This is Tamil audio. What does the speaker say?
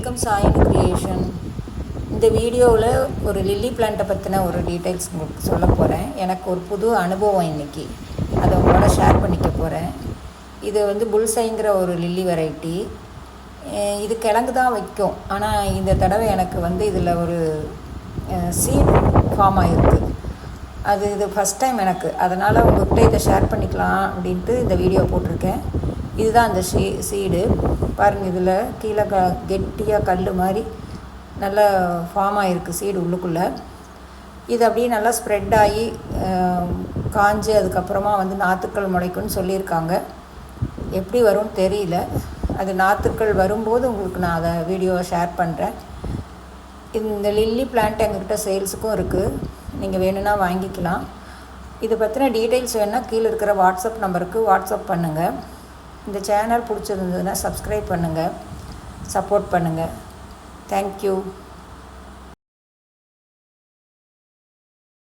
Welcome சாயின் creation. இந்த வீடியோவில் ஒரு லில்லி பிளான்ட்டை பற்றின ஒரு டீட்டெயில்ஸ் உங்களுக்கு சொல்ல போகிறேன். எனக்கு ஒரு புது அனுபவம் இன்றைக்கி அதை உங்களோட ஷேர் பண்ணிக்க போகிறேன். இது வந்து புல்சைங்கிற ஒரு லில்லி வெரைட்டி. இது கிழங்கு தான் வைக்கும். ஆனால் இந்த தடவை எனக்கு வந்து இதில் ஒரு சீட் ஃபார்ம் ஆகிருக்கு. இது ஃபஸ்ட் டைம் எனக்கு. அதனால் உங்கள்கிட்ட இதை ஷேர் பண்ணிக்கலாம் அப்படின்ட்டு இந்த வீடியோ போட்டிருக்கேன். இதுதான் அந்த சீடு பாருங்கள். இதில் கீழே கெட்டியாக கல் மாதிரி நல்லா ஃபார்ம் ஆகிருக்கு சீடு உள்ளுக்குள்ளே. இது அப்படியே நல்லா ஸ்ப்ரெட் ஆகி காஞ்சு அதுக்கப்புறமா வந்து நாற்றுக்கள் முளைக்கும்னு சொல்லியிருக்காங்க. எப்படி வரும்னு தெரியல. அது நாற்றுக்கள் வரும்போது உங்களுக்கு நான் அதை வீடியோவை ஷேர் பண்ணுறேன். இந்த லில்லி பிளான்ட் எங்ககிட்ட சேல்ஸுக்கும் இருக்குது. நீங்கள் வேணும்னா வாங்கிக்கலாம். இதை பற்றின டீட்டெயில்ஸ் வேணுன்னா கீழே இருக்கிற வாட்ஸ்அப் நம்பருக்கு வாட்ஸ்அப் பண்ணுங்கள். இந்த சேனல் பிடிச்சிருந்ததுன்னா சப்ஸ்கிரைப் பண்ணுங்கள், சப்போர்ட் பண்ணுங்கள். தேங்க்யூ.